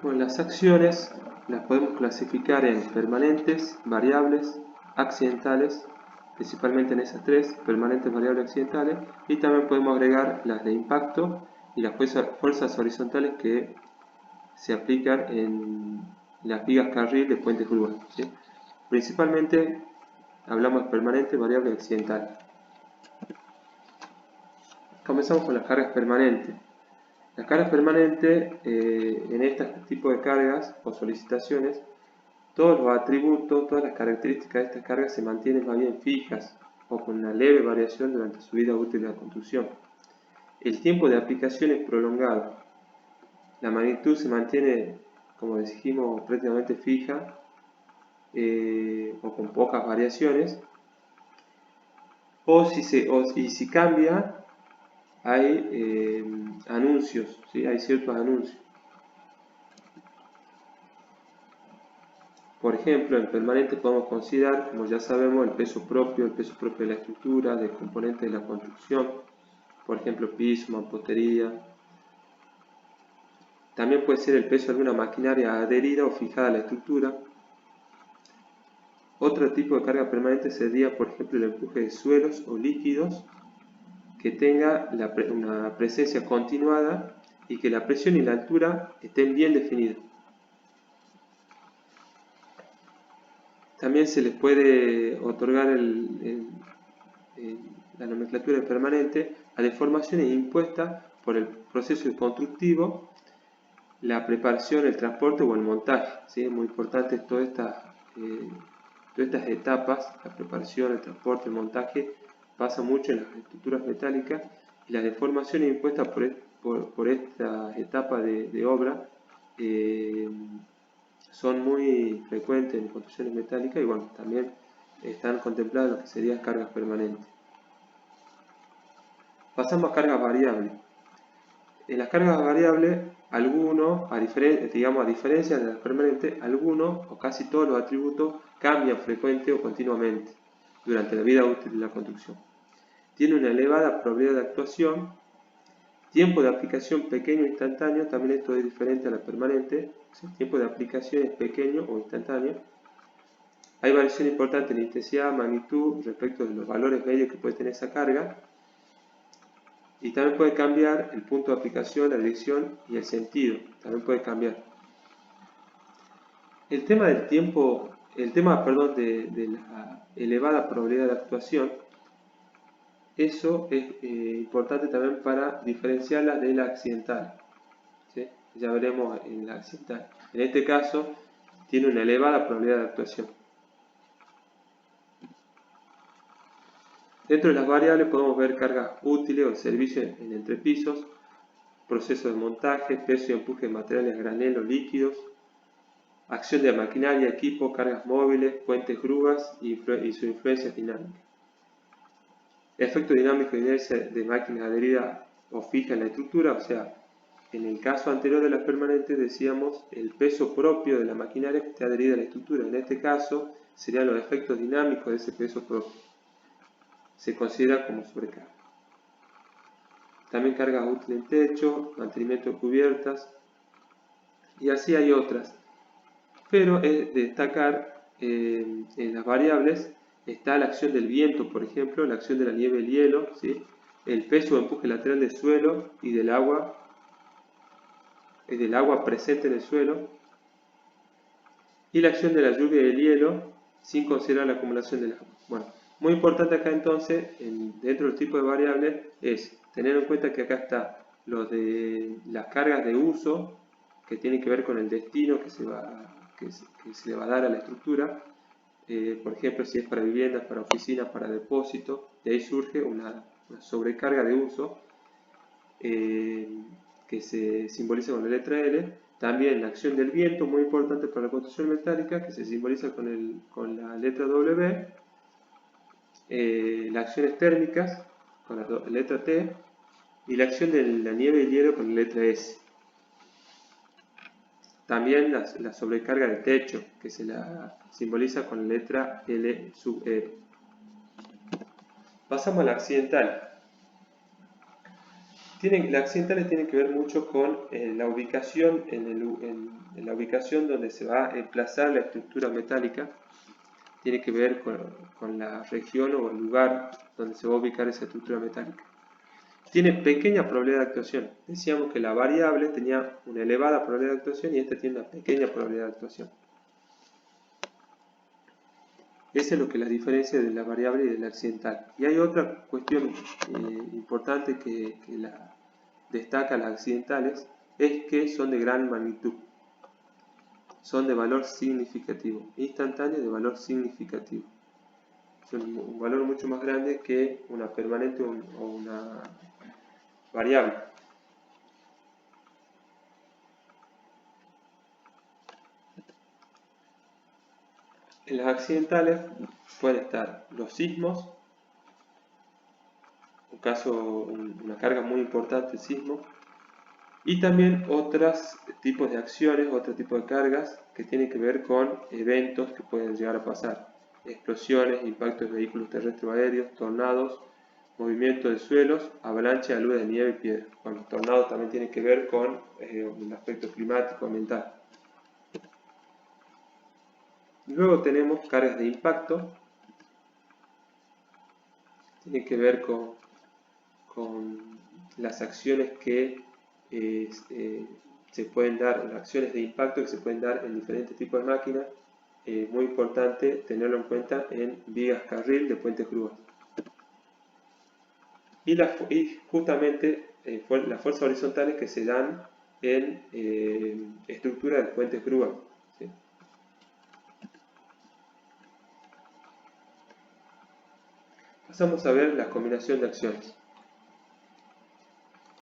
Bueno, las acciones las podemos clasificar en permanentes, variables, accidentales, principalmente en esas tres, permanentes, variables, accidentales, y también podemos agregar las de impacto y las fuerzas horizontales que se aplican en las vigas carril de puentes grúa, ¿sí? Principalmente hablamos de permanente, variable y accidental. Comenzamos con las cargas permanentes. Las cargas permanentes, en este tipo de cargas o solicitaciones, todos los atributos, todas las características de estas cargas se mantienen más bien fijas o con una leve variación durante su vida útil de la construcción. El tiempo de aplicación es prolongado. La magnitud se mantiene, como dijimos, prácticamente fija o con pocas variaciones. Y si cambia, hay anuncios, ¿sí? Hay ciertos anuncios. Por ejemplo, en permanente podemos considerar, como ya sabemos, el peso propio de la estructura, del componente de la construcción, por ejemplo, piso, mampostería. También puede ser el peso de alguna maquinaria adherida o fijada a la estructura. Otro tipo de carga permanente sería, por ejemplo, el empuje de suelos o líquidos que tenga una presencia continuada y que la presión y la altura estén bien definidas. También se les puede otorgar la nomenclatura de permanente a deformaciones impuestas por el proceso constructivo, la preparación, el transporte o el montaje. ¿Sí? Es muy importante todas estas etapas, la preparación, el transporte, el montaje, pasa mucho en las estructuras metálicas y las deformaciones impuestas por esta etapa de obra son muy frecuentes en construcciones metálicas y bueno, también están contempladas lo que serían cargas permanentes. Pasamos a cargas variables. En las cargas variables, algunos, a diferencia de las permanentes, algunos o casi todos los atributos cambian frecuente o continuamente durante la vida útil de la construcción. Tiene una elevada probabilidad de actuación, tiempo de aplicación pequeño e instantáneo, también esto es diferente a la permanente, el tiempo de aplicación es pequeño o instantáneo. Hay variación importante en intensidad, magnitud respecto de los valores medios que puede tener esa carga. Y también puede cambiar el punto de aplicación, la dirección y el sentido. También puede cambiar. El tema del tiempo, de la elevada probabilidad de actuación, eso es importante también para diferenciarla de la accidental. ¿Sí? Ya veremos en la accidental. En este caso, tiene una elevada probabilidad de actuación. Dentro de las variables podemos ver cargas útiles o servicios en entrepisos, proceso de montaje, peso y empuje de materiales a granel o líquidos, acción de maquinaria, equipo, cargas móviles, puentes, grúas y su influencia dinámica. Efecto dinámico de inercia de máquinas adheridas o fijas en la estructura, o sea, en el caso anterior de las permanentes decíamos el peso propio de la maquinaria que esté adherida a la estructura. En este caso serían los efectos dinámicos de ese peso propio. Se considera como sobrecarga. También cargas útiles en techo, mantenimiento de cubiertas y así hay otras. Pero es de destacar en las variables está la acción del viento, por ejemplo, la acción de la nieve y el hielo, ¿sí? El peso o empuje lateral del suelo y del agua presente en el suelo, y la acción de la lluvia y el hielo sin considerar la acumulación del agua. Bueno, muy importante acá entonces, dentro del tipo de variables, es tener en cuenta que acá está lo de las cargas de uso, que tienen que ver con el destino que se le va a dar a la estructura. Por ejemplo, si es para viviendas, para oficinas, para depósitos, de ahí surge una sobrecarga de uso que se simboliza con la letra L. También la acción del viento, muy importante para la construcción metálica, que se simboliza con la letra W. Las acciones térmicas, con la letra T. Y la acción de la nieve y el hielo con la letra S. También la sobrecarga del techo, que se la simboliza con la letra L sub E. Pasamos a la accidental. Las accidentales tienen que ver mucho con la ubicación, en la ubicación donde se va a emplazar la estructura metálica. Tiene que ver con la región o el lugar donde se va a ubicar esa estructura metálica. Tiene pequeña probabilidad de actuación. Decíamos que la variable tenía una elevada probabilidad de actuación y esta tiene una pequeña probabilidad de actuación. Esa es lo que la diferencia de la variable y de la accidental. Y hay otra cuestión importante que destaca las accidentales, es que son de gran magnitud. Son de valor significativo, instantáneo de valor significativo. Son un valor mucho más grande que una permanente o una variable. En las accidentales pueden estar los sismos, una carga muy importante, el sismo, y también otros tipos de acciones, otro tipo de cargas que tienen que ver con eventos que pueden llegar a pasar. Explosiones, impactos de vehículos terrestres o aéreos, tornados, movimiento de suelos, avalancha, aludes de nieve y piedra. Bueno, los tornados también tienen que ver con un aspecto climático, ambiental. Luego tenemos cargas de impacto. Tiene que ver con las acciones que se pueden dar, las acciones de impacto que se pueden dar en diferentes tipos de máquinas. Muy importante tenerlo en cuenta en vigas carril de puentes grúas. Y justamente las fuerzas horizontales que se dan en estructura de puentes grúas. ¿Sí? Pasamos a ver la combinación de acciones.